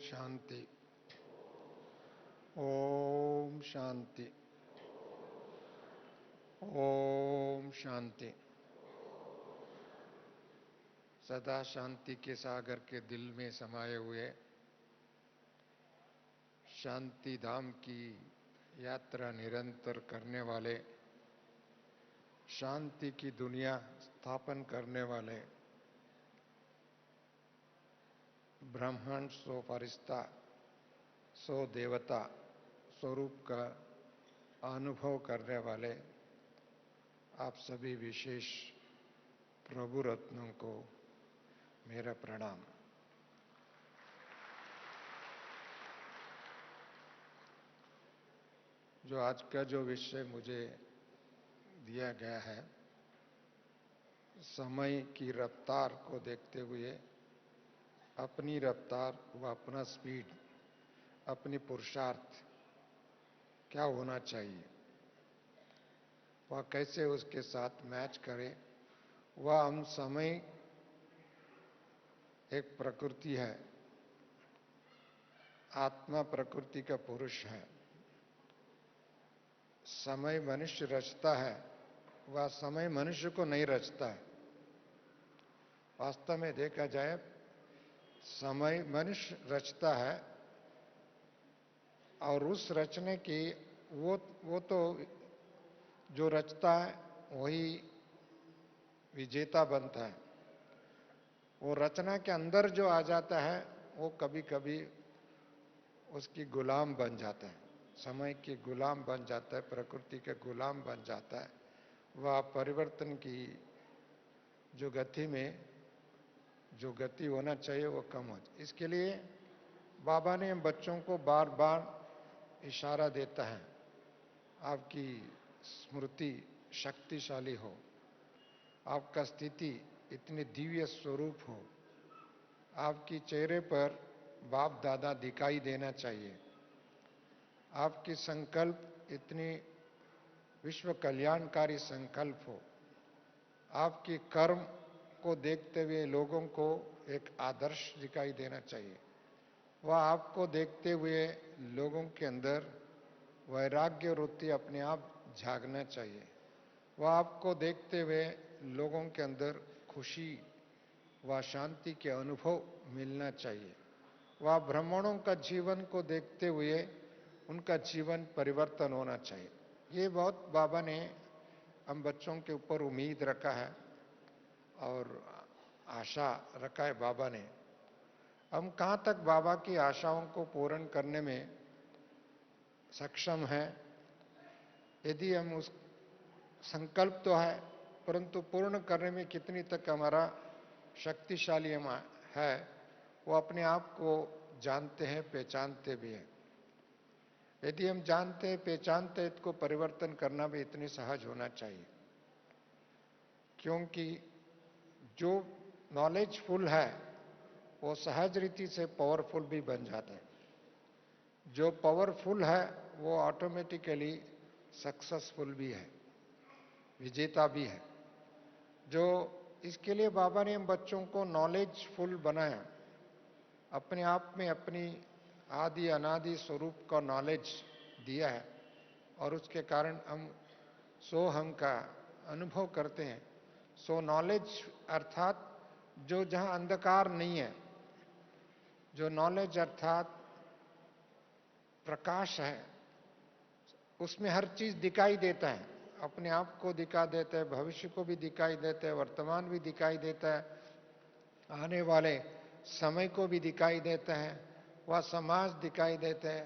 शांति। ओम शांति। ओम शांति। सदा शांति के सागर के दिल में समाये हुए शांति धाम की यात्रा निरंतर करने वाले, शांति की दुनिया स्थापन करने वाले, ब्रह्मांड सो फरिश्ता सो देवता स्वरूप का अनुभव करने वाले आप सभी विशेष प्रभु रत्नों को मेरा प्रणाम। जो आज का जो विषय मुझे दिया गया है, समय की रफ्तार को देखते हुए अपनी रफ्तार व अपना स्पीड, अपनी पुरुषार्थ क्या होना चाहिए, वह कैसे उसके साथ मैच करे। वह हम समय एक प्रकृति है, आत्मा प्रकृति का पुरुष है। समय मनुष्य रचता है, वह समय मनुष्य को नहीं रचता है। वास्तव में देखा जाए समय मनुष्य रचता है और उस रचने की वो तो जो रचता है वही विजेता बनता है। वो रचना के अंदर जो आ जाता है वो कभी कभी उसकी गुलाम बन जाता है, समय की गुलाम बन जाता है, प्रकृति के गुलाम बन जाता है। वह परिवर्तन की जो गति में जो गति होना चाहिए वो कम हो जाए। इसके लिए बाबा ने बच्चों को बार बार इशारा देता है, आपकी स्मृति शक्तिशाली हो, आपका स्थिति इतनी दिव्य स्वरूप हो, आपकी चेहरे पर बाप दादा दिखाई देना चाहिए, आपकी संकल्प इतनी विश्व कल्याणकारी संकल्प हो, आपकी कर्म को देखते हुए लोगों को एक आदर्श दिखाई देना चाहिए। वह आपको देखते हुए लोगों के अंदर वैराग्य वृत्ति अपने आप जागना चाहिए। वह आपको देखते हुए लोगों के अंदर खुशी व शांति के अनुभव मिलना चाहिए। वह ब्राह्मणों का जीवन को देखते हुए उनका जीवन परिवर्तन होना चाहिए। ये बहुत बाबा ने हम बच्चों के ऊपर उम्मीद रखा है और आशा रखा है बाबा ने। हम कहाँ तक बाबा की आशाओं को पूर्ण करने में सक्षम हैं, यदि हम उस संकल्प तो है परंतु पूर्ण करने में कितनी तक हमारा शक्तिशाली है, वो अपने आप को जानते हैं, पहचानते भी हैं। यदि हम जानते हैं, पहचानते हैं, इसको परिवर्तन करना भी इतनी सहज होना चाहिए, क्योंकि जो नॉलेजफुल है वो सहज रीति से पावरफुल भी बन जाता है। जो पावरफुल है वो ऑटोमेटिकली सक्सेसफुल भी है, विजेता भी है। जो इसके लिए बाबा ने हम बच्चों को नॉलेजफुल बनाया, अपने आप में अपनी आदि अनादि स्वरूप का नॉलेज दिया है और उसके कारण हम सोहम का अनुभव करते हैं। सो नॉलेज अर्थात जो जहां अंधकार नहीं है, जो नॉलेज अर्थात प्रकाश है, उसमें हर चीज दिखाई देता है, अपने आप को दिखा देता है, भविष्य को भी दिखाई देता है, वर्तमान भी दिखाई देता है, आने वाले समय को भी दिखाई देता है, वह समाज दिखाई देता है।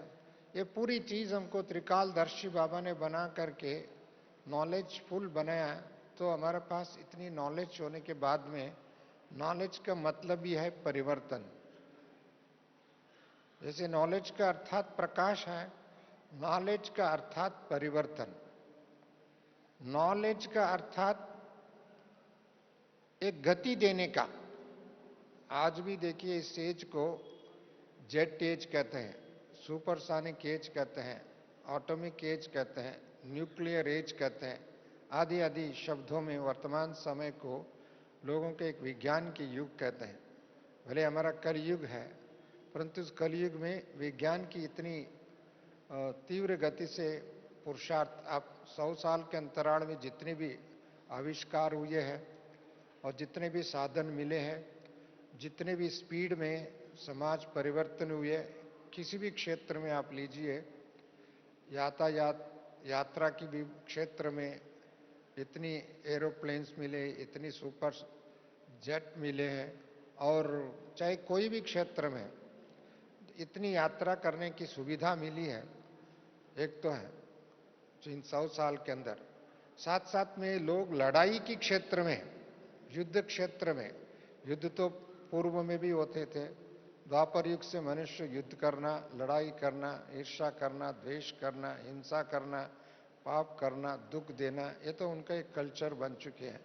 ये पूरी चीज हमको त्रिकालदर्शी बाबा ने बना करके नॉलेजफुल बनाया। तो हमारे पास इतनी नॉलेज होने के बाद में नॉलेज का मतलब भी है परिवर्तन। जैसे नॉलेज का अर्थात प्रकाश है, नॉलेज का अर्थात परिवर्तन। नॉलेज का अर्थात एक गति देने का। आज भी देखिए इस एज को जेट एज कहते हैं, सुपरसोनिक एज कहते हैं, एटॉमिक एज कहते हैं, न्यूक्लियर एज कहते हैं, आदि आदि शब्दों में वर्तमान समय को लोगों के एक विज्ञान के युग कहते हैं। भले हमारा कलयुग है परंतु इस कलयुग में विज्ञान की इतनी तीव्र गति से पुरुषार्थ, आप 100 साल के अंतराल में जितने भी आविष्कार हुए हैं और जितने भी साधन मिले हैं, जितने भी स्पीड में समाज परिवर्तन हुए, किसी भी क्षेत्र में आप लीजिए, यातायात यात्रा की भी क्षेत्र में इतनी एरोप्लेन्स मिले, इतनी सुपर जेट मिले हैं, और चाहे कोई भी क्षेत्र में इतनी यात्रा करने की सुविधा मिली है, एक तो है जो इन 100 साल के अंदर। साथ साथ में लोग लड़ाई की क्षेत्र में, युद्ध क्षेत्र में, युद्ध तो पूर्व में भी होते थे, द्वापर युग से मनुष्य युद्ध करना, लड़ाई करना, ईर्ष्या करना, द्वेष करना, हिंसा करना, पाप करना, दुख देना, ये तो उनका एक कल्चर बन चुके हैं।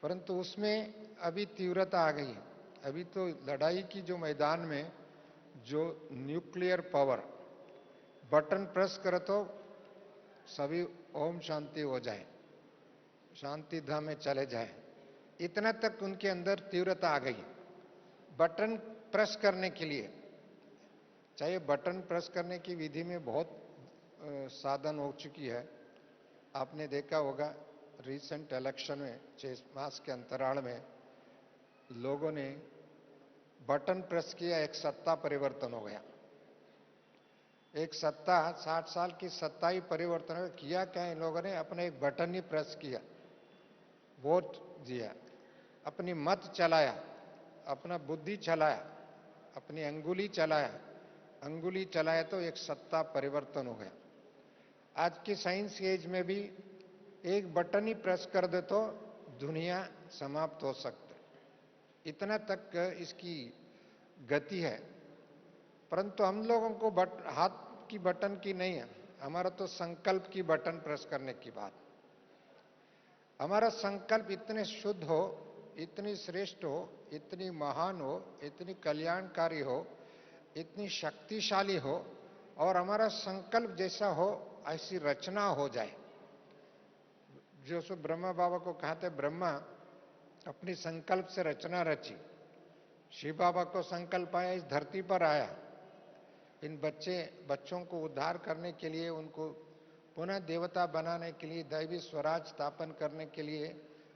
परंतु उसमें अभी तीव्रता आ गई है। अभी तो लड़ाई की जो मैदान में जो न्यूक्लियर पावर, बटन प्रेस करे तो सभी ओम शांति हो जाए, शांति धाम में चले जाए, इतना तक उनके अंदर तीव्रता आ गई। बटन प्रेस करने के लिए, चाहे बटन प्रेस करने की विधि में बहुत साधन हो चुकी है। आपने देखा होगा रिसेंट इलेक्शन में 6 मास के अंतराल में लोगों ने बटन प्रेस किया, एक सत्ता परिवर्तन हो गया। एक सत्ता, 60 साल की सत्ता ही परिवर्तन हो किया। क्या इन लोगों ने? अपने एक बटन ही प्रेस किया, वोट दिया, अपनी मत चलाया, अपना बुद्धि चलाया, अपनी अंगुली चलाया, अंगुली चलाया तो एक सत्ता परिवर्तन हो गया। आज की साइंस एज में भी एक बटन ही प्रेस कर दे तो दुनिया समाप्त हो सकती, इतना तक इसकी गति है। परंतु हम लोगों को हाथ की बटन की नहीं है, हमारा तो संकल्प की बटन प्रेस करने की बात। हमारा संकल्प इतने शुद्ध हो, इतनी श्रेष्ठ हो, इतनी महान हो, इतनी कल्याणकारी हो, इतनी शक्तिशाली हो, और हमारा संकल्प जैसा हो ऐसी रचना हो जाए। जो सो ब्रह्मा बाबा को कहते, ब्रह्मा अपनी संकल्प से रचना रची, शिव बाबा को संकल्प आया, इस धरती पर आया इन बच्चों को उद्धार करने के लिए, उनको पुनः देवता बनाने के लिए, दैवी स्वराज स्थापन करने के लिए।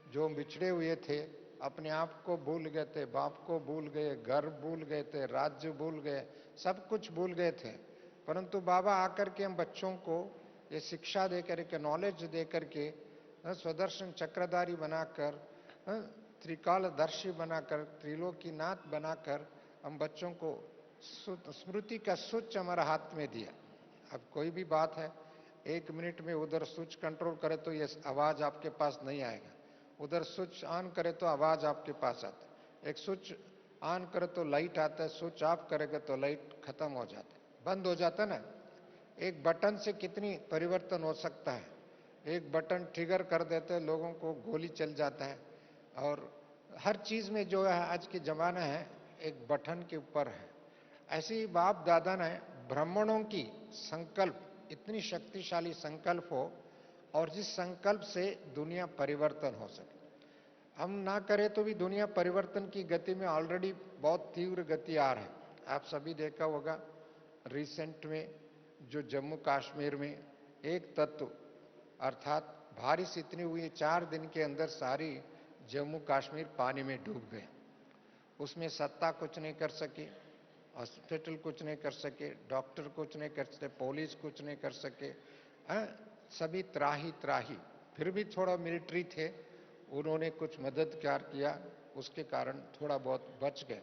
जो बिछड़े हुए थे, अपने आप को भूल गए थे, बाप को भूल गए, घर भूल गए थे, राज्य भूल गए, सब कुछ भूल गए थे। परंतु बाबा आकर के हम बच्चों को ये शिक्षा दे करके, नॉलेज दे करके, स्वदर्शन चक्रधारी बनाकर, त्रिकालदर्शी बनाकर, त्रिलोकीनाथ बनाकर हम बच्चों को स्मृति का स्विच हमारा हाथ में दिया। अब कोई भी बात है, 1 मिनट में उधर स्विच कंट्रोल करे तो ये आवाज आपके पास नहीं आएगा, उधर स्विच ऑन करे तो आवाज आपके पास आता है। एक स्विच ऑन करे तो लाइट आता है, स्विच ऑफ करेगा तो लाइट खत्म हो जाता है, बंद हो जाता है ना। एक बटन से कितनी परिवर्तन हो सकता है। एक बटन ट्रिगर कर देते हैं, लोगों को गोली चल जाता है। और हर चीज में जो है आज के जमाना है, एक बटन के ऊपर है। ऐसे ही बाप दादा ने ब्राह्मणों की संकल्प, इतनी शक्तिशाली संकल्प हो, और जिस संकल्प से दुनिया परिवर्तन हो सके। हम ना करें तो भी दुनिया परिवर्तन की गति में ऑलरेडी बहुत तीव्र गति आ रहा है। आप सभी देखा होगा रिसेंट में जो जम्मू कश्मीर में एक तत्व, अर्थात बारिश इतनी हुई, 4 दिन के अंदर सारी जम्मू कश्मीर पानी में डूब गए। उसमें सत्ता कुछ नहीं कर सकी, हॉस्पिटल कुछ नहीं कर सके, डॉक्टर कुछ नहीं कर सके, पुलिस कुछ नहीं कर सके, सभी त्राही त्राही। फिर भी थोड़ा मिलिट्री थे, उन्होंने कुछ मदद किया, उसके कारण थोड़ा बहुत बच गए।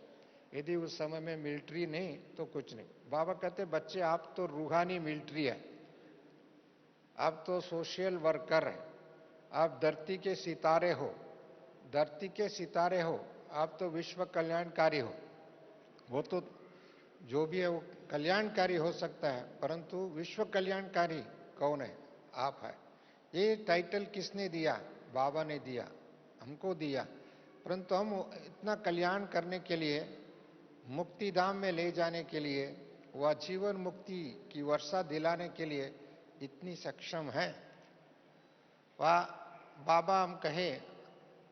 यदि उस समय में मिलिट्री नहीं तो कुछ नहीं। बाबा कहते, बच्चे आप तो रूहानी मिलिट्री है, आप तो सोशल वर्कर है, आप धरती के सितारे हो, धरती के सितारे हो, आप तो विश्व कल्याणकारी हो। वो तो जो भी है वो कल्याणकारी हो सकता है, परंतु विश्व कल्याणकारी कौन है? आप है। ये टाइटल किसने दिया? बाबा ने दिया, हमको दिया। परंतु हम इतना कल्याण करने के लिए, मुक्ति धाम में ले जाने के लिए, वह जीवन मुक्ति की वर्षा दिलाने के लिए इतनी सक्षम है। वह बाबा हम कहे,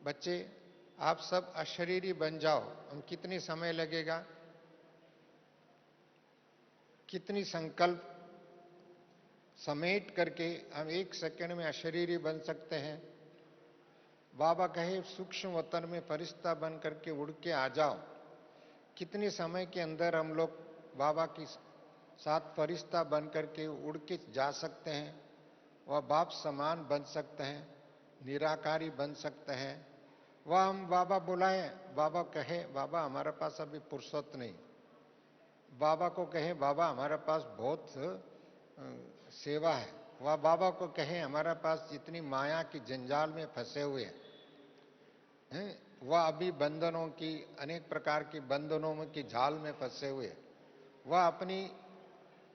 बच्चे आप सब अशरीरी बन जाओ, हम कितने समय लगेगा? कितनी संकल्प समेट करके हम एक सेकंड में अशरीरी बन सकते हैं। बाबा कहे सूक्ष्म वतन में फरिश्ता बन करके उड़ के आ जाओ। कितने समय के अंदर हम लोग बाबा की साथ फरिश्ता बन करके उड़ के जा सकते हैं। वह बाप समान बन सकते हैं, निराकारी बन सकते हैं। वह हम बाबा बुलाए, बाबा कहे बाबा हमारे पास अभी फुर्सत नहीं। बाबा को कहे बाबा हमारे पास बहुत सेवा है। वह बाबा को कहे हमारे पास जितनी माया की जंजाल में फंसे हुए हैं, वह अभी बंधनों की अनेक प्रकार की बंधनों की झाल में फंसे हुए। वह अपनी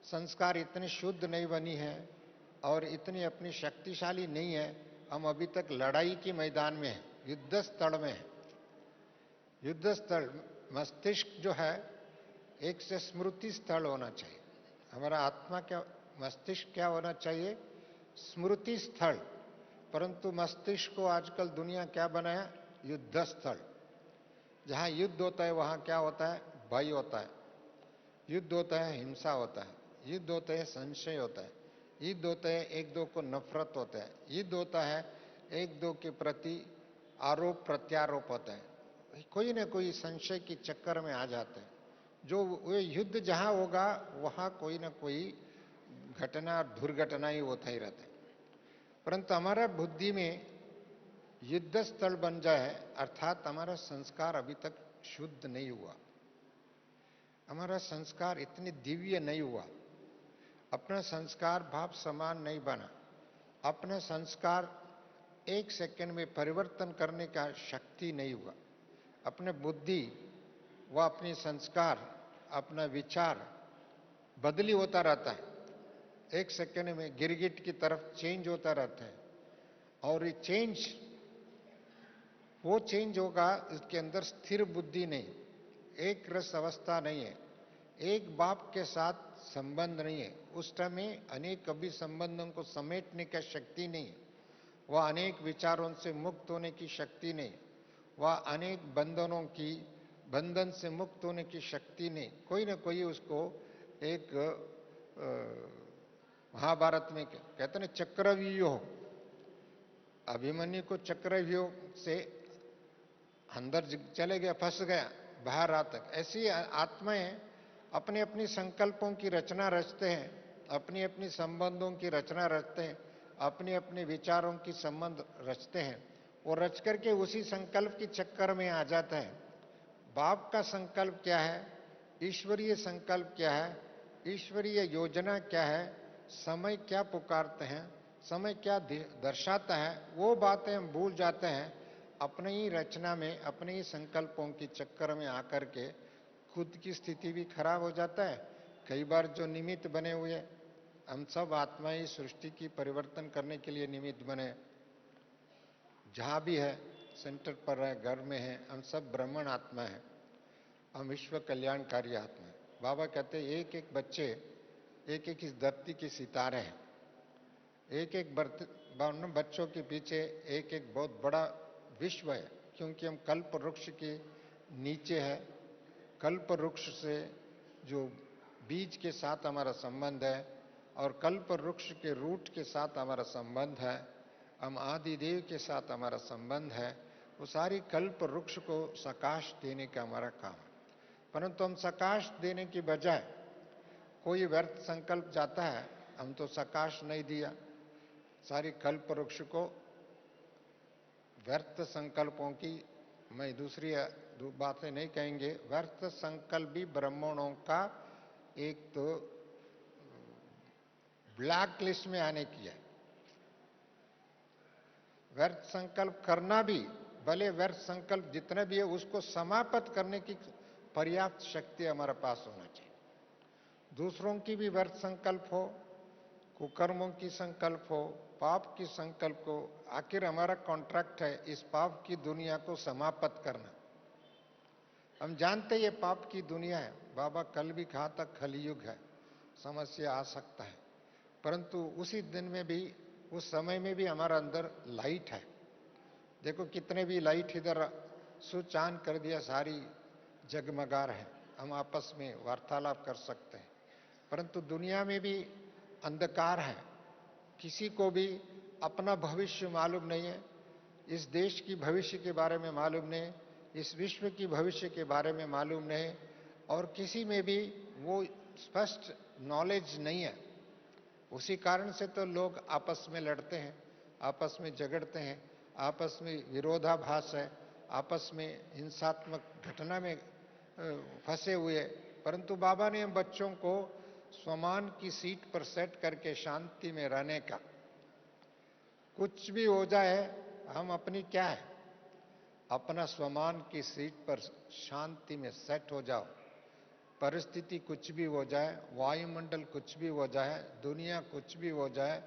संस्कार इतनी शुद्ध नहीं बनी है और इतनी अपनी शक्तिशाली नहीं है। हम अभी तक लड़ाई के मैदान में हैं, युद्ध स्थल में हैं। युद्ध स्थल मस्तिष्क जो है एक से स्मृति स्थल होना चाहिए। हमारा आत्मा क्या, मस्तिष्क क्या होना चाहिए? स्मृति स्थल। परंतु मस्तिष्क को आजकल दुनिया क्या बनाया? युद्ध स्थल। जहां युद्ध होता है वहां क्या होता है? भय होता है। युद्ध होता है, हिंसा होता है। युद्ध होता है, संशय होता है। युद्ध होता है, एक दो को नफरत होता है। युद्ध होता है, एक दो के प्रति आरोप प्रत्यारोप होता है। कोई ना कोई संशय के चक्कर में आ जाते हैं। जो वो युद्ध जहां होगा वहां कोई ना कोई घटना दुर्घटना ही होता ही रहता है। परंतु हमारा बुद्धि में युद्ध स्थल बन जाए, अर्थात हमारा संस्कार अभी तक शुद्ध नहीं हुआ, हमारा संस्कार इतनी दिव्य नहीं हुआ, अपना संस्कार भाव समान नहीं बना, अपना संस्कार एक सेकंड में परिवर्तन करने का शक्ति नहीं हुआ। अपने बुद्धि व अपने संस्कार, अपना विचार बदली होता रहता है। एक सेकंड में गिरगिट की तरफ चेंज होता रहता है। और ये चेंज, वो चेंज होगा, इसके अंदर स्थिर बुद्धि नहीं, एक रस अवस्था नहीं है, एक बाप के साथ संबंध नहीं है। उस टाइम में अनेक कभी संबंधों को समेटने का शक्ति नहीं, वह अनेक विचारों से मुक्त होने की शक्ति नहीं, वह अनेक बंधनों की बंधन से मुक्त होने की शक्ति नहीं। कोई ना कोई उसको एक महाभारत में कहते हैं चक्रव्यूह, अभिमन्यु को चक्रव्यूह से अंदर चले गया, फंस गया बाहर आ तक। ऐसी आत्माएं अपनी अपनी संकल्पों की रचना रचते हैं, अपनी अपनी संबंधों की रचना रचते हैं, अपने अपने विचारों की संबंध रचते हैं और रच करके उसी संकल्प के चक्कर में आ जाता है। बाप का संकल्प क्या है, ईश्वरीय संकल्प क्या है, ईश्वरीय योजना क्या है, समय क्या पुकारते हैं, समय क्या दर्शाता है, वो बातें हम भूल जाते हैं। अपने ही रचना में, अपने ही संकल्पों के चक्कर में आकर के खुद की स्थिति भी खराब हो जाता है। कई बार जो निमित्त बने हुए, हम सब आत्माएं सृष्टि की परिवर्तन करने के लिए निमित्त बने। जहां भी है, सेंटर पर है, घर में है, हम सब ब्राह्मण आत्मा है, हम विश्व कल्याणकारी आत्मा है। बाबा कहते हैं एक एक बच्चे, एक एक इस धरती के सितारे हैं। एक एक बच्चों के पीछे एक एक बहुत बड़ा विश्व है, क्योंकि हम कल्प वृक्ष के नीचे है। कल्प वृक्ष से जो बीज के साथ हमारा संबंध है और कल्प वृक्ष के रूट के साथ हमारा संबंध है, हम आदिदेव के साथ हमारा संबंध है। वो सारी कल्प वृक्ष को सकाश देने का हमारा काम है। परंतु हम सकाश देने की बजाय कोई व्यर्थ संकल्प जाता है, हम तो सकाश नहीं दिया। सारी कल्प वृक्ष को व्यर्थ संकल्पों की, मैं दूसरी बातें नहीं कहेंगे, व्यर्थ संकल्प भी ब्राह्मणों का एक तो ब्लैक लिस्ट में आने की है। व्यर्थ संकल्प करना भी, भले व्यर्थ संकल्प जितने भी है उसको समाप्त करने की पर्याप्त शक्ति हमारे पास होना चाहिए। दूसरों की भी व्यर्थ संकल्प हो, कुकर्मों की संकल्प हो, पाप की संकल्प हो, आखिर हमारा कॉन्ट्रैक्ट है इस पाप की दुनिया को समाप्त करना। हम जानते ये पाप की दुनिया है, बाबा कल भी कहा था कलयुग है, समस्या आ सकता है, परंतु उसी दिन में भी, उस समय में भी हमारा अंदर लाइट है। देखो कितने भी लाइट इधर स्विच ऑन कर दिया, सारी जगमगा रहे, हम आपस में वार्तालाप कर सकते हैं। परंतु दुनिया में भी अंधकार है। किसी को भी अपना भविष्य मालूम नहीं है, इस देश की भविष्य के बारे में मालूम नहीं, इस विश्व की भविष्य के बारे में मालूम नहीं, और किसी में भी वो स्पष्ट नॉलेज नहीं है। उसी कारण से तो लोग आपस में लड़ते हैं, आपस में झगड़ते हैं, आपस में विरोधाभास है, आपस में हिंसात्मक घटना में फंसे हुए। परंतु बाबा ने हम बच्चों को स्वमान की सीट पर सेट करके शांति में रहने का, कुछ भी हो जाए हम अपनी क्या है, अपना स्वमान की सीट पर शांति में सेट हो जाओ। परिस्थिति कुछ भी हो जाए, वायुमंडल कुछ भी हो जाए, दुनिया कुछ भी हो जाए,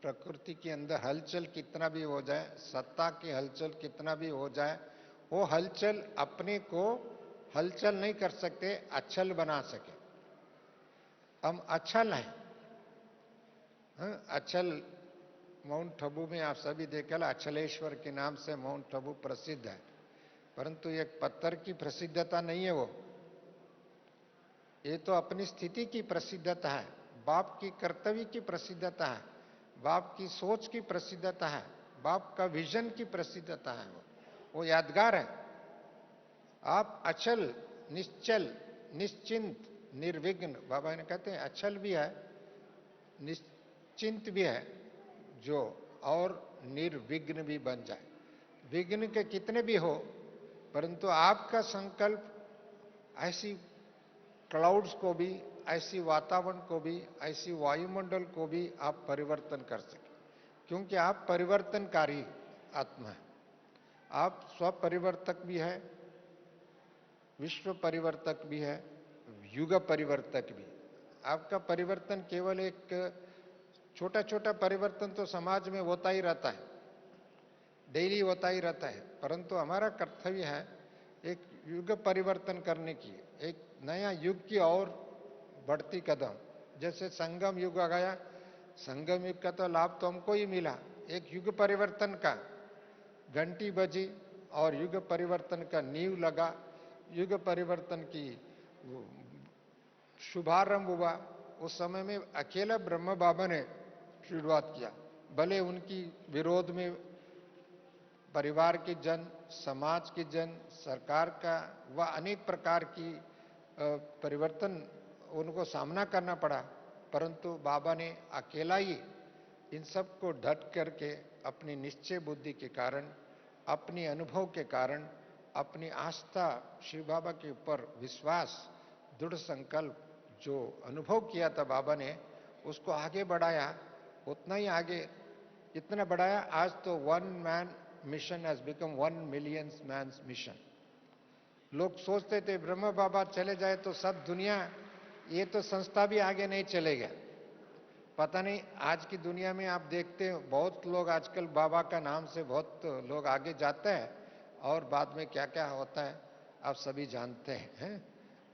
प्रकृति के अंदर हलचल कितना भी हो जाए, सत्ता की हलचल कितना भी हो जाए, वो हलचल अपने को हलचल नहीं कर सकते, अचल बना सके। हम अचल हैं। अचल माउंट आबू में आप सभी देखा, अचलेश्वर के नाम से माउंट आबू प्रसिद्ध है, परंतु एक पत्थर की प्रसिद्धता नहीं है वो। ये तो अपनी स्थिति की प्रसिद्धता है, बाप की कर्तव्य की प्रसिद्धता है, बाप की सोच की प्रसिद्धता है, बाप का विजन की प्रसिद्धता है। वो यादगार है। आप अचल, निश्चल, निश्चिंत, निर्विघ्न, बाबा ने कहते हैं अचल भी है, निश्चिंत भी है जो, और निर्विघ्न भी बन जाए। विघ्न के कितने भी हो, परंतु आपका संकल्प ऐसी क्लाउड्स को भी, ऐसी वातावरण को भी, ऐसी वायुमंडल को भी आप परिवर्तन कर सके, क्योंकि आप परिवर्तनकारी आत्मा है। आप स्व परिवर्तक भी है, विश्व परिवर्तक भी है, युग परिवर्तक भी। आपका परिवर्तन केवल एक छोटा छोटा परिवर्तन तो समाज में होता ही रहता है, डेली होता ही रहता है, परंतु हमारा कर्तव्य है एक युग परिवर्तन करने की, एक नया युग की और बढ़ती कदम। जैसे संगम युग आ गया, संगम युग का तो लाभ तो हमको ही मिला, एक युग परिवर्तन का घंटी बजी और युग परिवर्तन का नींव लगा, युग परिवर्तन की शुभारंभ हुआ। उस समय में अकेला ब्रह्म बाबा ने शुरुआत किया, भले उनकी विरोध में परिवार के जन, समाज के जन, सरकार का व अनेक प्रकार की परिवर्तन उनको सामना करना पड़ा, परंतु बाबा ने अकेला ही इन सब को डट करके अपनी निश्चय बुद्धि के कारण, अपनी अनुभव के कारण, अपनी आस्था, शिव बाबा के ऊपर विश्वास, दृढ़ संकल्प जो अनुभव किया था बाबा ने, उसको आगे बढ़ाया। उतना ही आगे इतना बढ़ाया, आज तो 1 man mission has become 1 million man's mission. लोग सोचते थे ब्रह्म बाबा चले जाए तो सब दुनिया, ये तो संस्था भी आगे नहीं चलेगा। पता नहीं आज की दुनिया में आप देखते हो बहुत लोग आजकल बाबा का नाम से बहुत लोग आगे जाते हैं, और बाद में क्या क्या होता है आप सभी जानते हैं,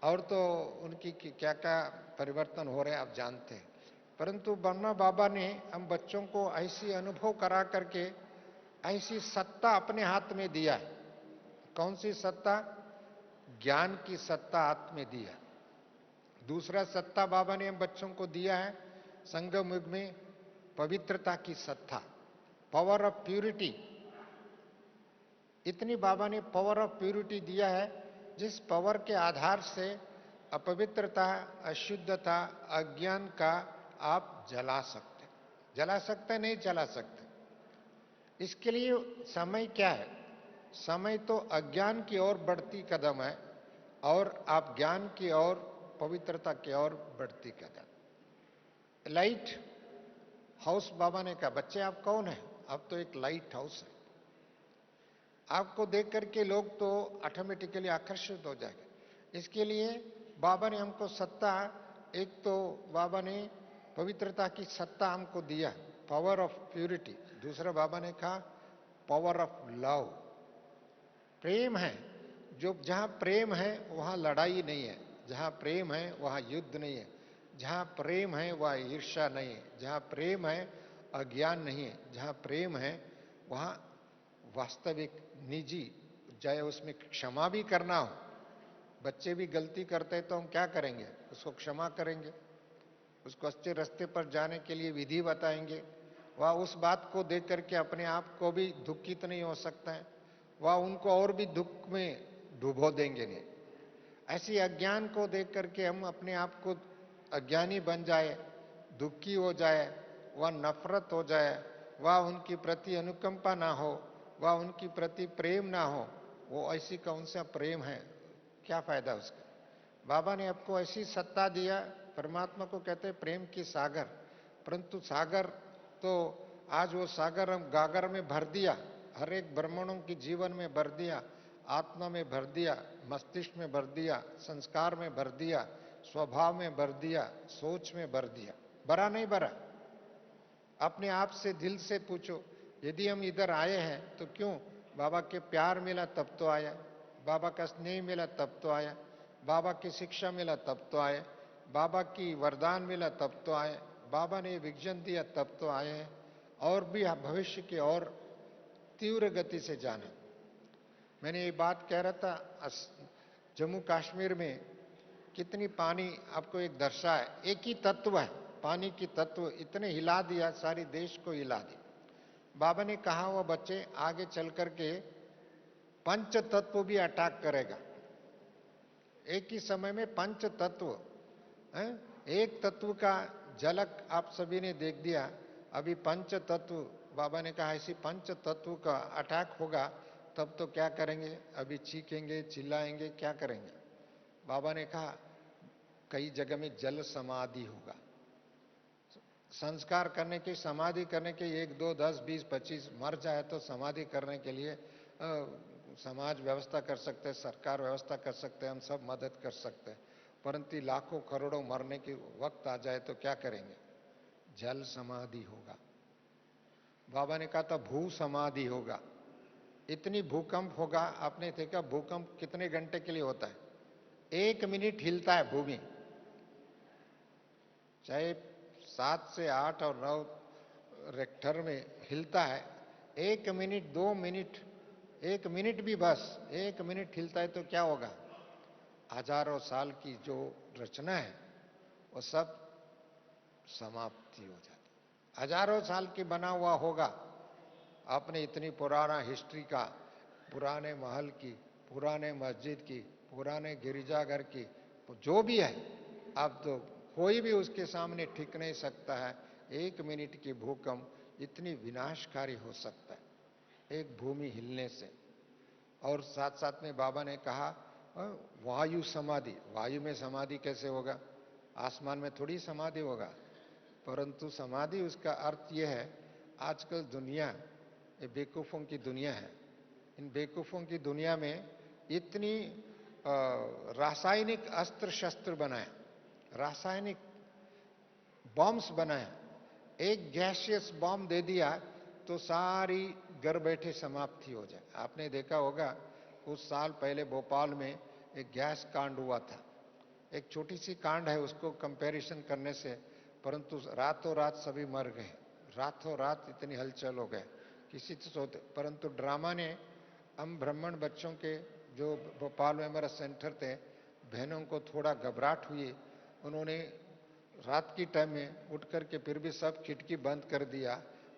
और तो उनकी क्या क्या परिवर्तन हो रहे हैं आप जानते हैं। परंतु ब्रह्मा बाबा ने हम बच्चों को ऐसी अनुभव करा करके ऐसी सत्ता अपने हाथ में दिया है। कौन सी सत्ता? ज्ञान की सत्ता हाथ में दिया। दूसरा सत्ता बाबा ने हम बच्चों को दिया है संगम युग में, पवित्रता की सत्ता, पावर ऑफ प्यूरिटी। इतनी बाबा ने पावर ऑफ प्यूरिटी दिया है जिस पावर के आधार से अपवित्रता, अशुद्धता, अज्ञान का आप जला सकते। जला सकते नहीं जला सकते। इसके लिए समय क्या है? समय तो अज्ञान की ओर बढ़ती कदम है, और आप ज्ञान की ओर, पवित्रता की ओर बढ़ती कदम। लाइट हाउस बाबा ने कहा, बच्चे आप कौन है? अब तो एक लाइट हाउस है। आपको देख करके लोग तो ऑटोमेटिकली आकर्षित हो जाएंगे। इसके लिए बाबा ने हमको सत्ता, एक तो बाबा ने पवित्रता की सत्ता हमको दिया, पावर ऑफ प्यूरिटी। दूसरा बाबा ने कहा पावर ऑफ लव, प्रेम है। जो जहां प्रेम है वहां लड़ाई नहीं है, जहां प्रेम है वहां युद्ध नहीं है, जहां प्रेम है वहां ईर्ष्या नहीं है, जहां प्रेम है अज्ञान नहीं है, जहां प्रेम है वहां वास्तविक निजी, चाहे उसमें क्षमा भी करना हो। बच्चे भी गलती करते हैं तो हम क्या करेंगे? उसको क्षमा करेंगे। उसको अच्छे रास्ते पर जाने के लिए विधि बताएंगे, वह उस बात को देख करके अपने आप को भी दुखित नहीं हो सकता है, वह उनको और भी दुख में डुबो देंगे नहीं। ऐसी अज्ञान को देख करके हम अपने आप को अज्ञानी बन जाए, दुखी हो जाए, वह नफरत हो जाए, वह उनकी प्रति अनुकंपा ना हो, वह उनकी प्रति प्रेम ना हो, वो ऐसी कौन सा प्रेम है, क्या फायदा उसका। बाबा ने आपको ऐसी सत्ता दिया, परमात्मा को कहते हैं प्रेम की सागर, परंतु सागर तो आज वो सागर हम गागर में भर दिया, हर एक ब्राह्मणों की जीवन में भर दिया, आत्मा में भर दिया, मस्तिष्क में भर दिया, संस्कार में भर दिया, स्वभाव में भर दिया, सोच में भर दिया, भरा नहीं भरा। अपने आप से दिल से पूछो, यदि हम इधर आए हैं तो क्यों? बाबा के प्यार मिला तब तो आया, बाबा का स्नेह मिला तब तो आया, बाबा की शिक्षा मिला तब तो आए, बाबा की वरदान मिला तब तो आए, बाबा ने विजन दिया तब तो आए हैं, और भी भविष्य की और तीव्र गति से जाना। मैंने ये बात कह रहा था, जम्मू कश्मीर में कितनी पानी आपको एक दर्शाए, एक ही तत्व है, पानी की तत्व इतने हिला दिया, सारी देश को हिला दी। बाबा ने कहा वो बच्चे आगे चल करके पंच तत्व भी अटैक करेगा, एक ही समय में पंच तत्व है। एक तत्व का झलक आप सभी ने देख दिया, अभी पंच तत्व, बाबा ने कहा ऐसी पंच तत्व का अटैक होगा तब तो क्या करेंगे, अभी चीखेंगे चिल्लाएंगे, क्या करेंगे। बाबा ने कहा कई जगह में जल समाधि होगा, संस्कार करने की, समाधि करने के 1 2 10 20 25 मर जाए तो समाधि करने के लिए समाज व्यवस्था कर सकते हैं, सरकार व्यवस्था कर सकते हैं, हम सब मदद कर सकते हैं, परंतु लाखों करोड़ों मरने के वक्त आ जाए तो क्या करेंगे, जल समाधि होगा। बाबा ने कहा था भू समाधि होगा, इतनी भूकंप होगा। आपने देखा भूकंप कितने घंटे के लिए होता है, 1 मिनट हिलता है भूमि, चाहे 7 से 8 और 9 रेक्टर में हिलता है, 1 मिनट 2 मिनट, 1 मिनट भी बस 1 मिनट हिलता है तो क्या होगा, हजारों साल की जो रचना है वो सब समाप्ति हो जाती, हजारों साल की बना हुआ होगा। आपने इतनी पुराना हिस्ट्री का, पुराने महल की, पुराने मस्जिद की, पुराने गिरजाघर की, जो भी है, अब तो कोई भी उसके सामने टिक नहीं सकता है। 1 मिनट की भूकंप इतनी विनाशकारी हो सकता है एक भूमि हिलने से। और साथ साथ में बाबा ने कहा वायु समाधि, वायु में समाधि कैसे होगा, आसमान में थोड़ी समाधि होगा, परंतु समाधि उसका अर्थ यह है, आजकल दुनिया ये बेवकूफ़ों की दुनिया है, इन बेवकूफ़ों की दुनिया में इतनी रासायनिक अस्त्र शस्त्र बनाए, रासायनिक बॉम्ब्स बनाए, एक गैसियस बॉम्ब दे दिया तो सारी घर बैठे समाप्ति हो जाए। आपने देखा होगा कुछ साल पहले भोपाल में एक गैस कांड हुआ था, एक छोटी सी कांड है उसको कंपैरिजन करने से, परंतु रातों रात सभी मर गए, रातों रात इतनी हलचल हो गए, किसी से सोते, परंतु ड्रामा ने हम ब्राह्मण बच्चों के, जो भोपाल में हमारा सेंटर थे, बहनों को थोड़ा घबराहट हुई, उन्होंने रात की टाइम में उठ करके फिर भी सब खिड़की बंद कर दिया,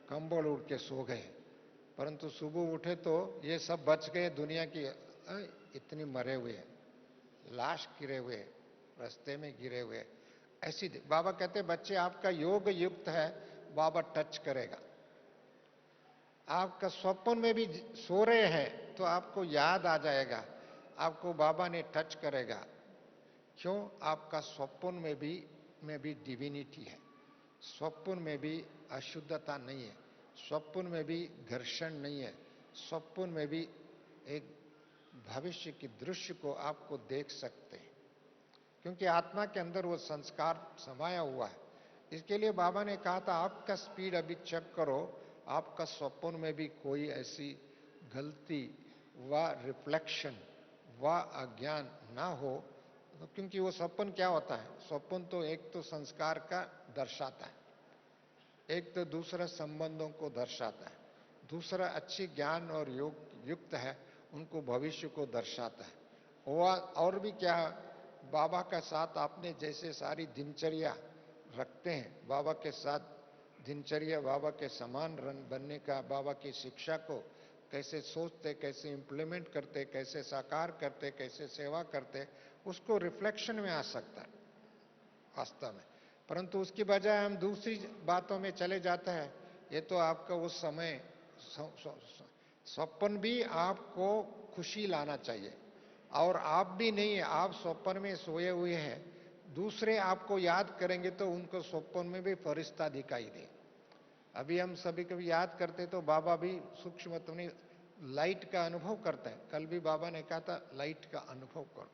कंबल उड़ के सो गए, परंतु सुबह उठे तो ये सब बच गए, दुनिया की इतनी मरे हुए, लाश गिरे हुए, रास्ते में गिरे हुए। ऐसी बाबा कहते बच्चे आपका योग युक्त है, बाबा टच करेगा, आपका स्वप्न में भी सो रहे हैं तो आपको याद आ जाएगा, आपको बाबा ने टच करेगा। क्यों? आपका स्वप्न में भी डिविनिटी है, स्वप्न में भी अशुद्धता नहीं है, स्वप्न में भी घर्षण नहीं है, स्वप्न में भी एक भविष्य की दृश्य को आपको देख सकते हैं, क्योंकि आत्मा के अंदर वो संस्कार समाया हुआ है। इसके लिए बाबा ने कहा था आपका स्पीड अभी चेक करो, आपका स्वप्न में भी कोई ऐसी गलती व रिफ्लेक्शन व अज्ञान ना हो, क्योंकि वो स्वप्न क्या होता है, स्वप्न तो एक तो संस्कार का दर्शाता है, एक तो दूसरा संबंधों को दर्शाता है, दूसरा अच्छी ज्ञान और योग युक्त है उनको भविष्य को दर्शाता है। और भी क्या, बाबा का साथ आपने जैसे सारी दिनचर्या रखते हैं, बाबा के साथ दिनचर्या बाबा के समान बनने का, बाबा की शिक्षा को कैसे सोचते, कैसे इंप्लीमेंट करते, कैसे साकार करते, कैसे सेवा करते, उसको रिफ्लेक्शन में आ सकता है वास्तव में। परंतु उसकी बजाय हम दूसरी बातों में चले जाते हैं। ये तो आपका उस समय स्वप्न भी आपको खुशी लाना चाहिए, और आप भी नहीं, आप स्वप्न में सोए हुए हैं, दूसरे आपको याद करेंगे तो उनको स्वप्न में भी फरिश्ता दिखाई दे। अभी हम सभी कभी याद करते तो बाबा भी सूक्ष्म में लाइट का अनुभव करते हैं। कल भी बाबा ने कहा था लाइट का अनुभव करो,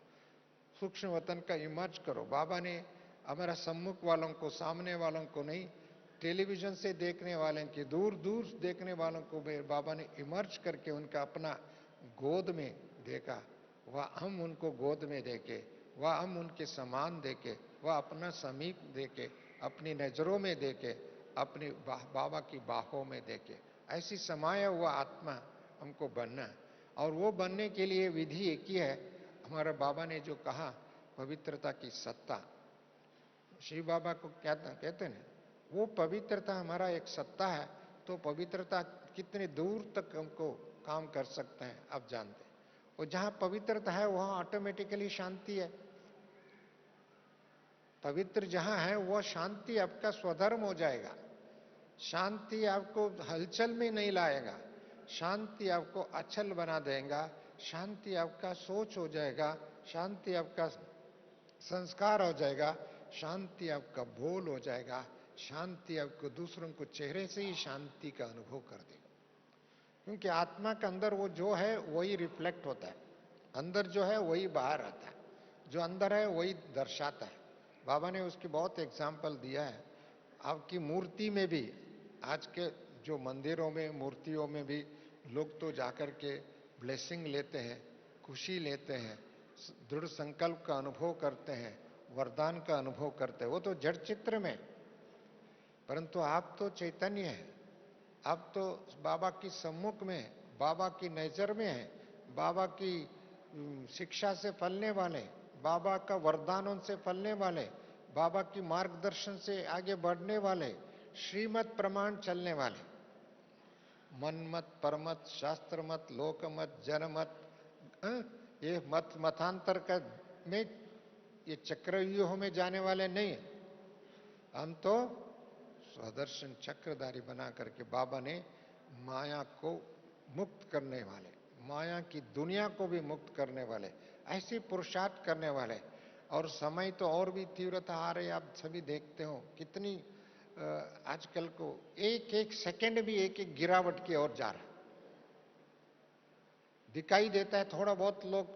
सूक्ष्म वतन का इमर्ज करो। बाबा ने हमारा सम्मुख वालों को, सामने वालों को नहीं, टेलीविजन से देखने वाले की, दूर दूर देखने वालों को भी बाबा ने इमर्ज करके उनका अपना गोद में देखा। वह हम उनको गोद में देके, वह हम उनके समान देके, वह अपना समीप देके, अपनी नजरों में देके, अपनी बाबा की बाहों में देके, ऐसी समाया हुआ आत्मा हमको बनना है। और वो बनने के लिए विधि एक ही है, हमारा बाबा ने जो कहा, पवित्रता की सत्ता। शिव बाबा को क्या कहते हैं, वो पवित्रता हमारा एक सत्ता है। तो पवित्रता कितने दूर तक हमको काम कर सकते हैं आप जानते हैं। और जहां पवित्रता है वहां ऑटोमेटिकली शांति है। पवित्र जहां है वह शांति आपका स्वधर्म हो जाएगा। शांति आपको हलचल में नहीं लाएगा, शांति आपको अचल बना देगा, शांति आपका सोच हो जाएगा, शांति आपका संस्कार हो जाएगा, शांति आपका बोल हो जाएगा, शांति आपको दूसरों को चेहरे से ही शांति का अनुभव कर देगा। क्योंकि आत्मा के अंदर वो जो है वही रिफ्लेक्ट होता है, अंदर जो है वही बाहर आता है, जो अंदर है वही दर्शाता है। बाबा ने उसकी बहुत एग्जाम्पल दिया है। आपकी मूर्ति में भी, आज के जो मंदिरों में मूर्तियों में भी लोग तो जाकर के ब्लेसिंग लेते हैं, खुशी लेते हैं, दृढ़ संकल्प का अनुभव करते हैं, वरदान का अनुभव करते हैं, वो तो जड़ चित्र में। परंतु आप तो चैतन्य है, आप तो बाबा की सम्मुख में, बाबा की नजर में है, बाबा की शिक्षा से फलने वाले, बाबा का वरदानों से फलने वाले, बाबा की मार्गदर्शन से आगे बढ़ने वाले, श्रीमत प्रमाण चलने वाले, मन मत, परमत, शास्त्र मत, लोक मत, जनमत, ये मत मतांतर का में, ये चक्रव्यूह में जाने वाले नहीं। हम तो स्वदर्शन चक्रधारी बना करके बाबा ने माया को मुक्त करने वाले, माया की दुनिया को भी मुक्त करने वाले, ऐसे पुरुषार्थ करने वाले। और समय तो और भी तीव्रता आ रही, आप सभी देखते हो कितनी आजकल को एक एक सेकंड भी एक एक गिरावट की ओर जा रहा है। दिखाई देता है थोड़ा बहुत, लोग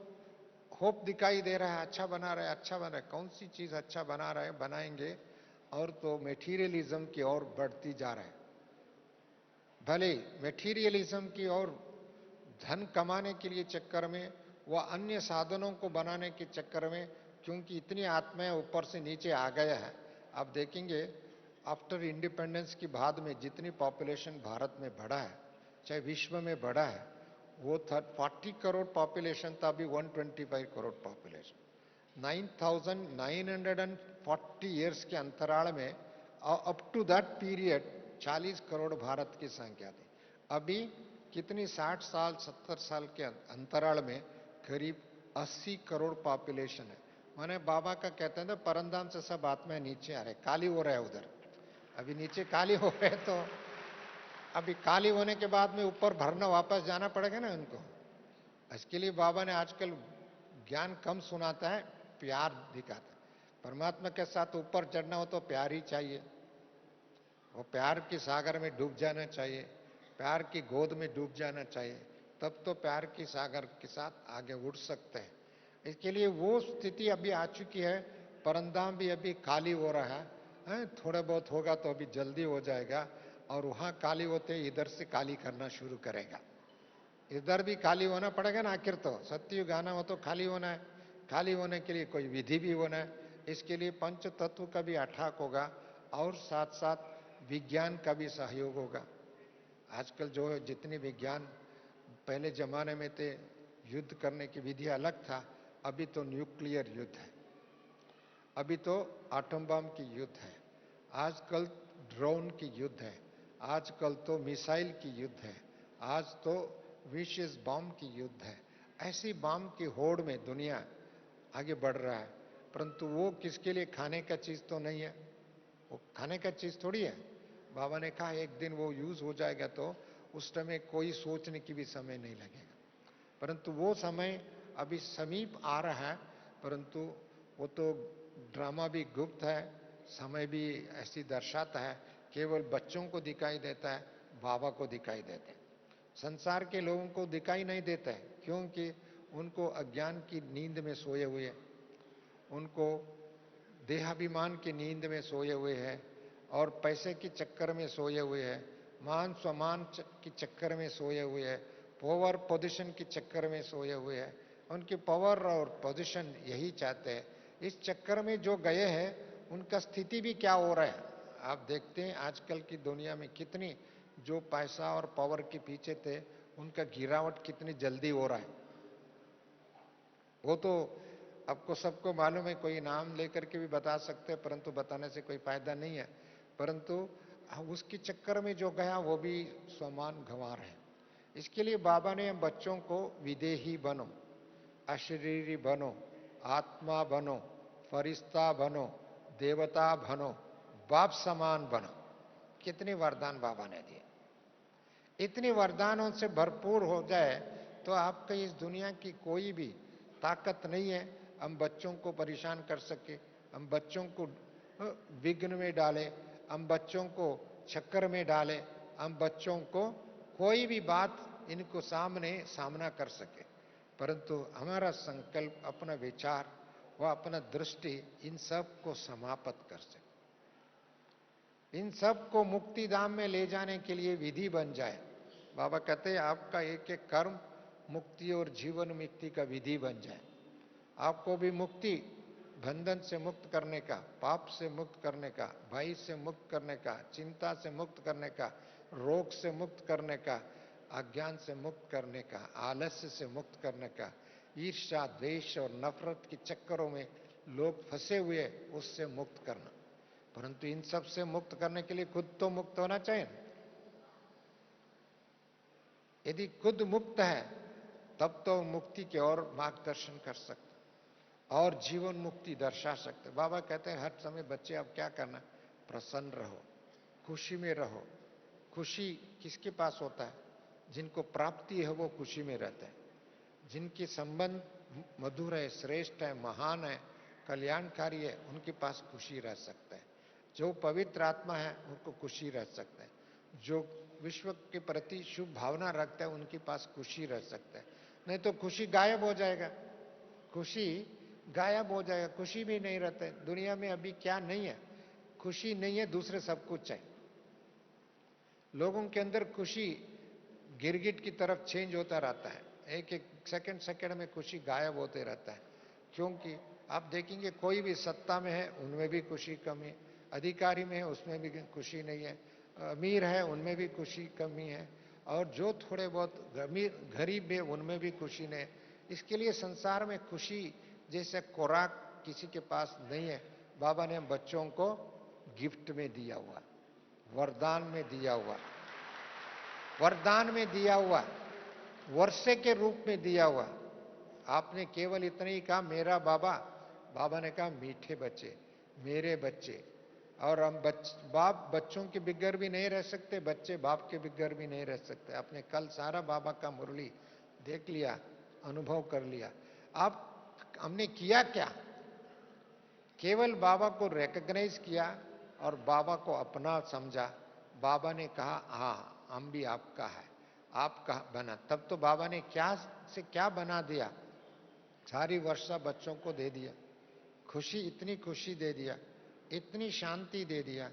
होप दिखाई दे रहा है, अच्छा बना रहा है, अच्छा बना रहा है, कौन सी चीज अच्छा बना रहा है, बनाएंगे, और तो मेटीरियलिज्म की ओर बढ़ती जा रहा है। भले मेटीरियलिज्म की ओर धन कमाने के लिए चक्कर में, वह अन्य साधनों को बनाने के चक्कर में, क्योंकि इतनी आत्माएं ऊपर से नीचे आ गया है। आप देखेंगे आफ्टर इंडिपेंडेंस की बाद में जितनी पॉपुलेशन भारत में बढ़ा है, चाहे विश्व में बढ़ा है, वो 40 करोड़ पॉपुलेशन था, अभी 125 करोड़ पॉपुलेशन। 9,940 ईयर्स के अंतराल में, up to that period 40 crore Bharat की संख्या थी। अभी कितनी 60 साल 70 साल के अंतराल में करीब 80 करोड़ पॉपुलेशन है। माने बाबा का कहते हैं तो परंधाम से सब आत्माएं नीचे आ रहे, काली हो रहा है उधर, अभी नीचे काली हो रहे, तो अभी काली होने के बाद में ऊपर भरना, वापस जाना पड़ेगा ना उनको। इसके लिए बाबा ने आजकल ज्ञान कम सुनाता है, प्यार दिखाता है। परमात्मा के साथ ऊपर चढ़ना हो तो प्यार ही चाहिए, वो प्यार के सागर में डूब जाना चाहिए, प्यार की गोद में डूब जाना चाहिए, तब तो प्यार की सागर के साथ आगे उड़ सकते हैं। इसके लिए वो स्थिति अभी आ चुकी है। परंदाम भी अभी खाली हो रहा है, थोड़ा बहुत होगा तो अभी जल्दी हो जाएगा, और वहां काली होते इधर से काली करना शुरू करेगा। इधर भी खाली होना पड़ेगा ना, आखिर तो सत्ययुग आना हो तो खाली होना है, खाली होने के लिए कोई विधि भी होना है। इसके लिए पंच तत्व का भी अठाक होगा, और साथ साथ विज्ञान का भी सहयोग होगा। आजकल जो है जितनी विज्ञान, पहले जमाने में थे युद्ध करने की विधि अलग था, अभी तो न्यूक्लियर युद्ध है, अभी तो एटम बम की युद्ध है, आजकल ड्रोन की युद्ध है, आजकल तो मिसाइल की युद्ध है, आज तो विशेष बॉम्ब की युद्ध है। ऐसी बॉम्ब की होड़ में दुनिया आगे बढ़ रहा है, परंतु वो किसके लिए खाने का चीज तो नहीं है, वो खाने का चीज थोड़ी है। बाबा ने कहा एक दिन वो यूज हो जाएगा तो उस समय कोई सोचने की भी समय नहीं लगेगा, परंतु वो समय अभी समीप आ रहा है। परंतु वो तो ड्रामा भी गुप्त है, समय भी ऐसी दर्शाता है, केवल बच्चों को दिखाई देता है, बाबा को दिखाई देते हैं। संसार के लोगों को दिखाई नहीं देता है, क्योंकि उनको अज्ञान की नींद में सोए हुए हैं, उनको देहाभिमान की नींद में सोए हुए हैं और पैसे के चक्कर में सोए हुए हैं, मान सम्मान के चक्कर में सोए हुए हैं, पावर पोजीशन के चक्कर में सोए हुए हैं। उनकी पावर और पोजीशन यही चाहते हैं। इस चक्कर में जो गए हैं उनका स्थिति भी क्या हो रहा है आप देखते हैं। आजकल की दुनिया में कितनी जो पैसा और पावर के पीछे थे उनका गिरावट कितनी जल्दी हो रहा है, वो तो आपको सबको मालूम है। कोई नाम लेकर के भी बता सकते हैं, परंतु बताने से कोई फायदा नहीं है। परंतु उसके चक्कर में जो गया वो भी सम्मान गंवा रहे हैं। इसके लिए बाबा ने हम बच्चों को विदेही बनो, अशरीरी बनो, आत्मा बनो, फरिश्ता बनो, देवता बनो, बाप समान बनो, कितने वरदान बाबा ने दिए। इतने वरदानों से भरपूर हो जाए तो आपका इस दुनिया की कोई भी ताकत नहीं है हम बच्चों को परेशान कर सके, हम बच्चों को विघ्न में डाले, हम बच्चों को चक्कर में डाले, हम बच्चों को कोई भी बात इनको सामना कर सके। परंतु हमारा संकल्प, अपना विचार व अपना दृष्टि इन सब को समाप्त कर सके, इन सब को मुक्ति धाम में ले जाने के लिए विधि बन जाए। बाबा कहते हैं आपका एक एक कर्म मुक्ति और जीवन मुक्ति का विधि बन जाए। आपको भी मुक्ति, बंधन से मुक्त करने का, पाप से मुक्त करने का, भय से मुक्त करने का, चिंता से मुक्त करने का, रोग से मुक्त करने का, अज्ञान से मुक्त करने का, आलस्य से मुक्त करने का, ईर्ष्या द्वेष और नफरत के चक्करों में लोग फंसे हुए उससे मुक्त करना। परंतु इन सब से मुक्त करने के लिए खुद तो मुक्त होना चाहिए। यदि खुद मुक्त है तब तो मुक्ति की ओर मार्गदर्शन कर सकते और जीवन मुक्ति दर्शा सकते। बाबा कहते हैं हर समय बच्चे अब क्या करना, प्रसन्न रहो, खुशी में रहो। खुशी किसके पास होता है? जिनको प्राप्ति है वो खुशी में रहते हैं, जिनके संबंध मधुर है, श्रेष्ठ है, महान है, कल्याणकारी है, उनके पास खुशी रह सकता है। जो पवित्र आत्मा है उनको खुशी रह सकता है, जो विश्व के प्रति शुभ भावना रखता है उनके पास खुशी रह सकता है। नहीं तो खुशी गायब हो जाएगा, खुशी गायब हो जाएगा, खुशी भी नहीं रहता है। दुनिया में अभी क्या नहीं है? खुशी नहीं है, दूसरे सब कुछ है। लोगों के अंदर खुशी गिरगिट की तरफ चेंज होता रहता है, एक एक सेकंड में खुशी गायब होते रहता है। क्योंकि आप देखेंगे कोई भी सत्ता में है उनमें भी खुशी कमी है, अधिकारी में है उसमें भी खुशी नहीं है, अमीर है उनमें भी खुशी कमी है, और जो थोड़े बहुत गरीब है उनमें भी खुशी नहीं है। इसके लिए संसार में खुशी जैसे खुराक किसी के पास नहीं है। बाबा ने बच्चों को गिफ्ट में दिया हुआ, वरदान में दिया हुआ, वरदान में दिया हुआ, वर्षे के रूप में दिया हुआ। आपने केवल इतना ही कहा मेरा बाबा, बाबा ने कहा मीठे बच्चे, मेरे बच्चे। और हम बाप बच्चों के बिगर भी नहीं रह सकते, बच्चे बाप के बिगर भी नहीं रह सकते। आपने कल सारा बाबा का मुरली देख लिया, अनुभव कर लिया। आप हमने किया क्या? केवल बाबा को रिकॉग्नाइज किया और बाबा को अपना समझा। बाबा ने कहा हाँ हम भी आपका है, आपका बना। तब तो बाबा ने क्या से क्या बना दिया, सारी वर्षा बच्चों को दे दिया, खुशी, इतनी खुशी दे दिया, इतनी शांति दे दिया,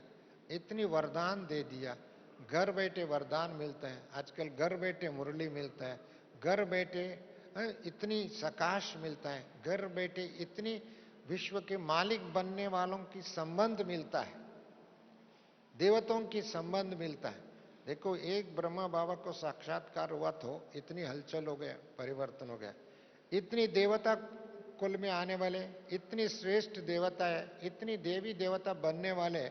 इतनी वरदान दे दिया। घर बैठे वरदान मिलते हैं आजकल, घर बैठे मुरली मिलता है, घर बैठे इतनी सकाश मिलता है, घर बैठे इतनी विश्व के मालिक बनने वालों की संबंध मिलता है, देवताओं की संबंध मिलता है। देखो एक ब्रह्मा बाबा को साक्षात्कार हुआ तो इतनी हलचल हो गया, परिवर्तन हो गया। इतनी देवता कुल में आने वाले, इतनी श्रेष्ठ देवता है, इतनी देवी देवता बनने वाले,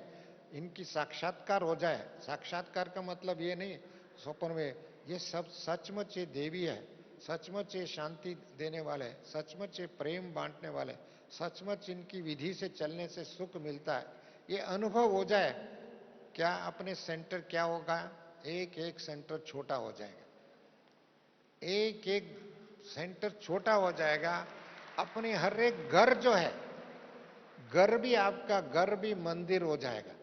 इनकी साक्षात्कार हो जाए। साक्षात्कार का मतलब ये नहीं स्वप्न में, ये सब सचमुच ये देवी है, सचमुच ये शांति देने वाले, सचमुच ये प्रेम बांटने वाले, सचमुच इनकी विधि से चलने से सुख मिलता है, ये अनुभव हो जाए। क्या अपने सेंटर क्या होगा, एक एक सेंटर छोटा हो जाएगा, एक एक सेंटर छोटा हो जाएगा। अपने हर एक घर जो है, घर भी आपका घर भी मंदिर हो जाएगा,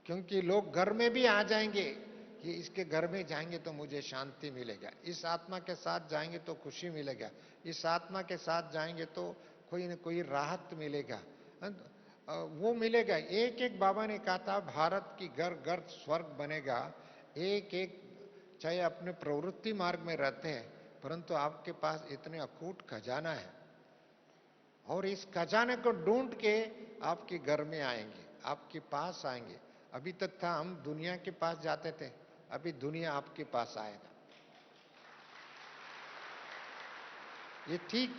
क्योंकि लोग घर में भी आ जाएंगे कि इसके घर में जाएंगे तो मुझे शांति मिलेगा, इस आत्मा के साथ जाएंगे तो खुशी मिलेगा, इस आत्मा के साथ जाएंगे तो कोई न कोई राहत मिलेगा, वो मिलेगा। एक एक बाबा ने कहा था भारत की घर घर स्वर्ग बनेगा। एक एक चाहे अपने प्रवृत्ति मार्ग में रहते हैं, परंतु आपके पास इतने अकूट खजाना है, और इस खजाने को ढूंढ के आपके घर में आएंगे, आपके पास आएंगे। अभी तक था हम दुनिया के पास जाते थे, अभी दुनिया आपके पास आएगा। ये ठीक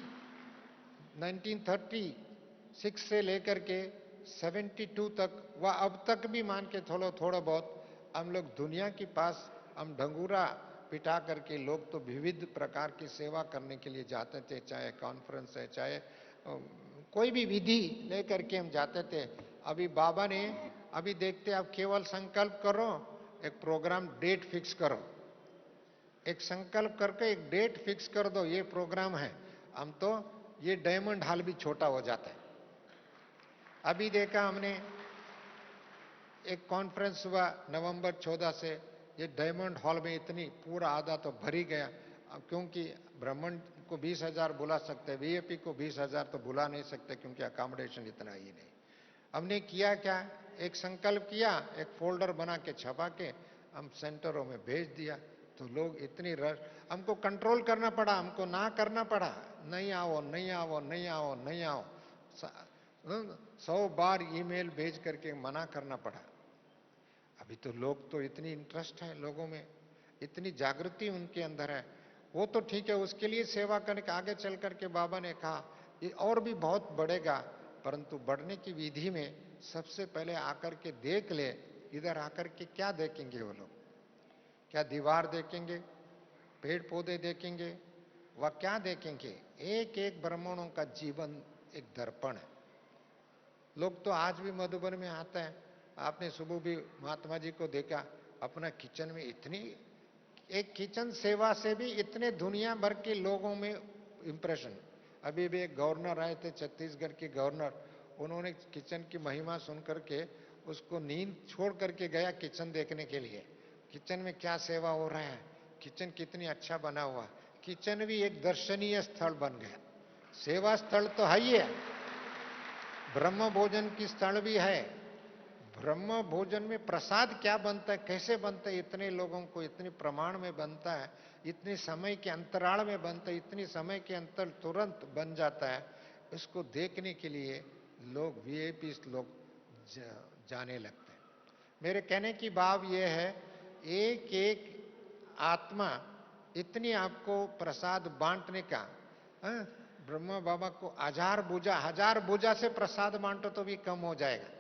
1936 से लेकर के 72 तक व अब तक भी मान के थोड़ा थोड़ा बहुत हम लोग दुनिया के पास हम ढंगूरा पिटा करके लोग तो विविध प्रकार की सेवा करने के लिए जाते थे, चाहे कॉन्फ्रेंस है, चाहे कोई भी विधि लेकर के हम जाते थे। अभी बाबा ने अभी देखते आप केवल संकल्प करो, एक प्रोग्राम डेट फिक्स करो, एक संकल्प करके एक डेट फिक्स कर दो, ये प्रोग्राम है, हम तो ये डायमंड हॉल भी छोटा हो जाता है। अभी देखा हमने एक कॉन्फ्रेंस हुआ नवंबर 14 से, ये डायमंड हॉल में इतनी पूरा आधा तो भर ही गया, क्योंकि ब्राह्मण को 20,000 बुला सकते, वीआईपी को 20,000 तो बुला नहीं सकते, क्योंकि अकोमोडेशन इतना ही नहीं। हमने किया क्या, एक संकल्प किया, एक फोल्डर बना के छपा के हम सेंटरों में भेज दिया, तो लोग इतनी रश, हमको कंट्रोल करना पड़ा, हमको ना करना पड़ा, नहीं आओ नहीं आओ नहीं आओ नहीं आओ, 100 बार ईमेल भेज करके मना करना पड़ा। अभी तो लोग तो इतनी इंटरेस्ट है लोगों में, इतनी जागृति उनके अंदर है, वो तो ठीक है, उसके लिए सेवा करने के आगे चल करके बाबा ने कहा ये और भी बहुत बढ़ेगा, परंतु बढ़ने की विधि में सबसे पहले आकर के देख ले, इधर आकर के क्या देखेंगे वो लोग, क्या दीवार देखेंगे, पेड़ पौधे देखेंगे, वह क्या देखेंगे, एक एक ब्राह्मणों का जीवन एक दर्पण है। लोग तो आज भी मधुबन में आते हैं, आपने सुबह भी महात्मा जी को देखा, अपना किचन में इतनी, एक किचन सेवा से भी इतने दुनिया भर के लोगों में इंप्रेशन। अभी भी एक गवर्नर आए थे, छत्तीसगढ़ के गवर्नर, उन्होंने किचन की महिमा सुन करके उसको नींद छोड़ करके गया किचन देखने के लिए, किचन में क्या सेवा हो रहा है, किचन कितनी अच्छा बना हुआ, किचन भी एक दर्शनीय स्थल बन गया। सेवा स्थल तो है ही है, ब्रह्म भोजन की स्थल भी है। ब्रह्म भोजन में प्रसाद क्या बनता है, कैसे बनता है, इतने लोगों को इतने प्रमाण में बनता है, इतने समय के अंतराल में बनता है, इतने समय के अंतर तुरंत बन जाता है, इसको देखने के लिए लोग वीआईपी लोग जाने लगते हैं। मेरे कहने की भाव ये है, एक एक आत्मा इतनी आपको प्रसाद बांटने का, ब्रह्मा बाबा को हजार भुजा से प्रसाद बांटो तो भी कम हो जाएगा।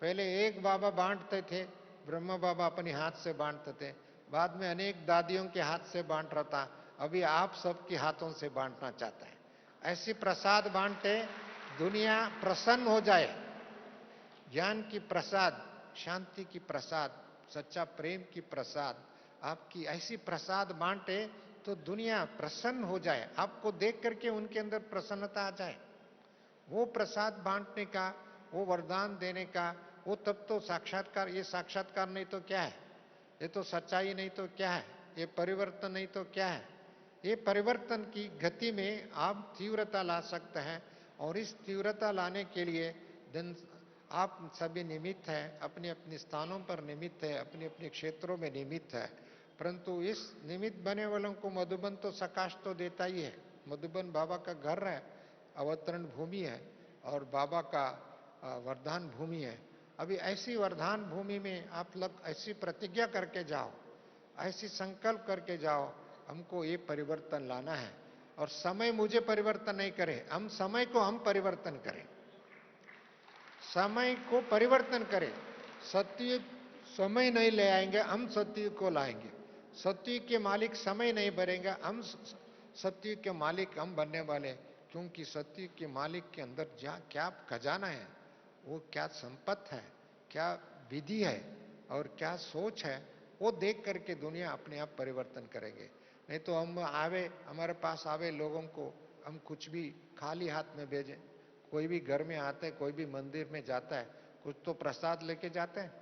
पहले एक बाबा बांटते थे, ब्रह्मा बाबा अपने हाथ से बांटते थे, बाद में अनेक दादियों के हाथ से बांट रहा था, अभी आप सबके हाथों से बांटना चाहता है। ऐसी प्रसाद बांटे, दुनिया प्रसन्न हो जाए, ज्ञान की प्रसाद, शांति की प्रसाद, सच्चा प्रेम की प्रसाद, आपकी ऐसी प्रसाद बांटे तो दुनिया प्रसन्न हो जाए, आपको देख करके उनके अंदर प्रसन्नता आ जाए। वो प्रसाद बांटने का, वो वरदान देने का, वो तब तो साक्षात्कार, ये साक्षात्कार नहीं तो क्या है, ये तो सच्चाई नहीं तो क्या है, ये परिवर्तन नहीं तो क्या है। ये परिवर्तन की गति में आप तीव्रता ला सकते हैं, और इस तीव्रता लाने के लिए दिन आप सभी निमित्त हैं, अपने अपने स्थानों पर निमित्त है, अपने अपने क्षेत्रों में निमित्त है, परंतु इस निमित्त बने वालों को मधुबन तो सकाश तो देता ही है। मधुबन बाबा का घर है, अवतरण भूमि है, और बाबा का वरदान भूमि है। अभी ऐसी वरदान भूमि में आप लोग ऐसी प्रतिज्ञा करके जाओ, ऐसी संकल्प करके जाओ, हमको ये परिवर्तन लाना है, और समय मुझे परिवर्तन नहीं करे, हम परिवर्तन करें, समय को परिवर्तन करें। सतयुग समय नहीं ले आएंगे, हम सतयुग को लाएंगे। सतयुग के मालिक समय नहीं भरेंगे, हम सतयुग के मालिक हम बनने वाले हैं। क्योंकि सतयुग के मालिक के अंदर क्या खजाना है, वो क्या संपत्ति है, क्या विधि है और क्या सोच है, वो देख करके दुनिया अपने आप परिवर्तन करेंगे। नहीं तो हम आवे, हमारे पास आवे लोगों को हम कुछ भी खाली हाथ में भेजें। कोई भी घर में आता है, कोई भी मंदिर में जाता है, कुछ तो प्रसाद लेके जाते हैं।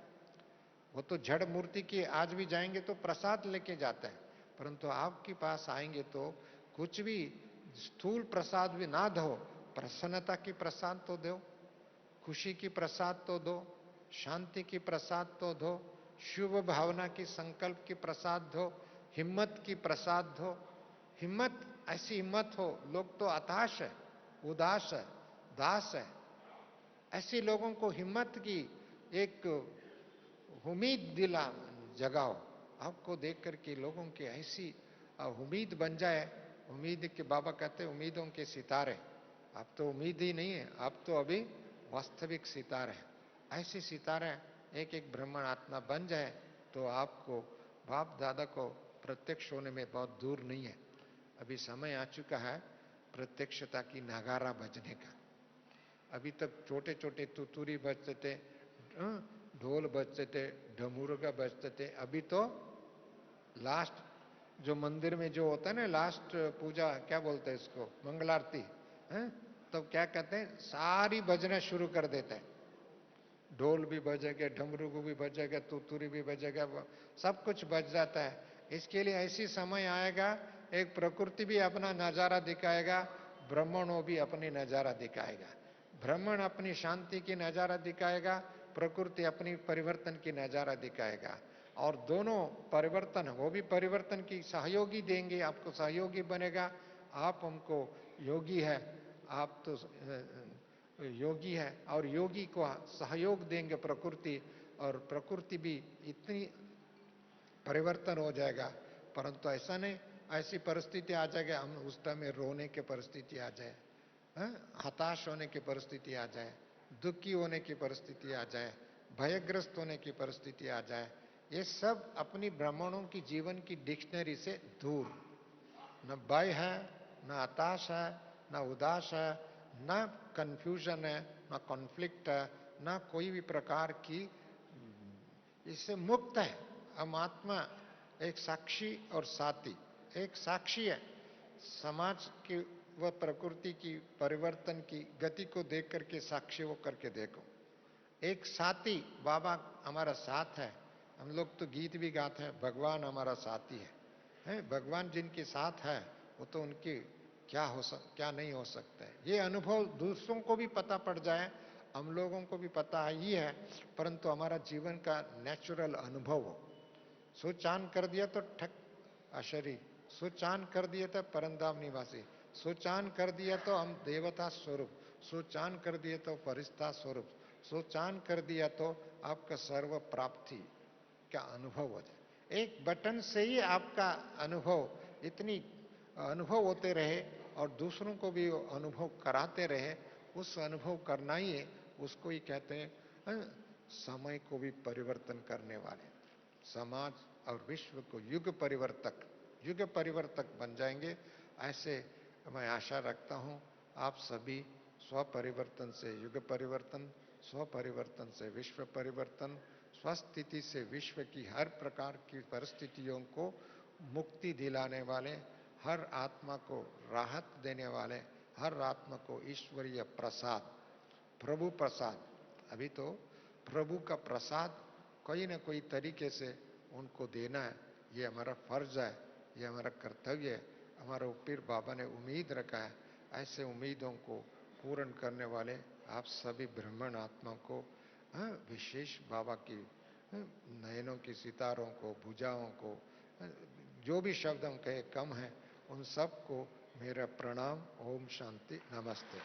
वो तो जड़ मूर्ति की आज भी जाएंगे तो प्रसाद लेके जाते हैं, परंतु आपके पास आएंगे तो कुछ भी स्थूल प्रसाद भी ना दो, प्रसन्नता की प्रसाद तो दो, खुशी की प्रसाद तो दो, शांति की प्रसाद तो दो, शुभ भावना की संकल्प की प्रसाद दो, हिम्मत की प्रसाद दो। हिम्मत, ऐसी हिम्मत हो, लोग तो हताश है, उदास है, दास है, ऐसे लोगों को हिम्मत की एक उम्मीद दिला जगाओ। आपको देख करके लोगों की ऐसी उम्मीद बन जाए। उम्मीद के बाबा कहते हैं उम्मीदों के सितारे। आप तो उम्मीद ही नहीं है, आप तो अभी वास्तविक सितारे हैं। ऐसे सितारे एक एक ब्राह्मण आत्मा बन जाए तो आपको बाप दादा को प्रत्यक्ष होने में बहुत दूर नहीं है। अभी समय आ चुका है प्रत्यक्षता की नगारा बजने का। अभी तक छोटे छोटे तुतुरी बजते थे, ढोल बजते थे, ढमूरगा बजते थे। अभी तो लास्ट जो मंदिर में जो होता है ना, लास्ट पूजा क्या बोलते हैं इसको, मंगलारती है, तो क्या कहते हैं, सारी बजना शुरू कर देते हैं। ढोल भी बजेगा, डमरू भी बजेगा, तुतुरी भी बजेगा, सब कुछ बज जाता है। इसके लिए ऐसी समय आएगा, एक प्रकृति भी अपना नजारा दिखाएगा, ब्रह्मणों भी अपनी नजारा दिखाएगा। ब्रह्मण अपनी शांति की नजारा दिखाएगा, प्रकृति अपनी परिवर्तन की नजारा दिखाएगा। और दोनों परिवर्तन, वो भी परिवर्तन की सहयोगी देंगे, आपको सहयोगी बनेगा। आप हमको योगी है, आप तो योगी है, और योगी को सहयोग देंगे प्रकृति, और प्रकृति भी इतनी परिवर्तन हो जाएगा। परंतु ऐसा नहीं, ऐसी परिस्थिति आ जाएगी हम उस टाइम में रोने की परिस्थिति आ जाए, हताश होने की परिस्थिति आ जाए, दुखी होने की परिस्थिति आ जाए, भयग्रस्त होने की परिस्थिति आ जाए, ये सब अपनी ब्राह्मणों की जीवन की डिक्शनरी से दूर। न भय है, न हताश है, न उदास है, न कंफ्यूजन है, न कॉन्फ्लिक्ट है, न कोई भी प्रकार की, इससे मुक्त है। हम आत्मा एक साक्षी और साथी। एक साक्षी है समाज की व प्रकृति की परिवर्तन की गति को देख करके साक्षी वो करके देखो। एक साथी, बाबा हमारा साथ है। हम लोग तो गीत भी गाते हैं, भगवान हमारा साथी है, भगवान जिनके साथ है वो तो उनके क्या नहीं हो सकता है। ये अनुभव दूसरों को भी पता पड़ जाए, हम लोगों को भी पता ही है, परंतु हमारा जीवन का नेचुरल अनुभव हो। सुचान कर दिया तो ठक अशरी, सुचान कर दिया तो परंधाम निवासी, सुचान कर दिया तो हम देवता स्वरूप, सुचान कर दिया तो फरिश्ता स्वरूप, सुचान कर दिया तो आपका सर्व प्राप्ति का अनुभव हो जाए। एक बटन से ही आपका अनुभव, इतनी अनुभव होते रहे और दूसरों को भी अनुभव कराते रहे, उस अनुभव करना ही है, उसको ही कहते हैं समय को भी परिवर्तन करने वाले। समाज और विश्व को युग परिवर्तक बन जाएंगे। ऐसे मैं आशा रखता हूं। आप सभी स्व परिवर्तन से युग परिवर्तन, स्व परिवर्तन से विश्व परिवर्तन, स्वस्थिति से विश्व की हर प्रकार की परिस्थितियों को मुक्ति दिलाने वाले, हर आत्मा को राहत देने वाले, हर आत्मा को ईश्वरीय प्रसाद, प्रभु प्रसाद, अभी तो प्रभु का प्रसाद कोई न कोई तरीके से उनको देना है। ये हमारा फर्ज है, ये हमारा कर्तव्य है। हमारे ऊपर बाबा ने उम्मीद रखा है। ऐसे उम्मीदों को पूर्ण करने वाले आप सभी ब्राह्मण आत्मा को, विशेष बाबा की नयनों की सितारों को, भुजाओं को, जो भी शब्द हम कहे कम है, उन सबको मेरा प्रणाम। ओम शांति, नमस्ते।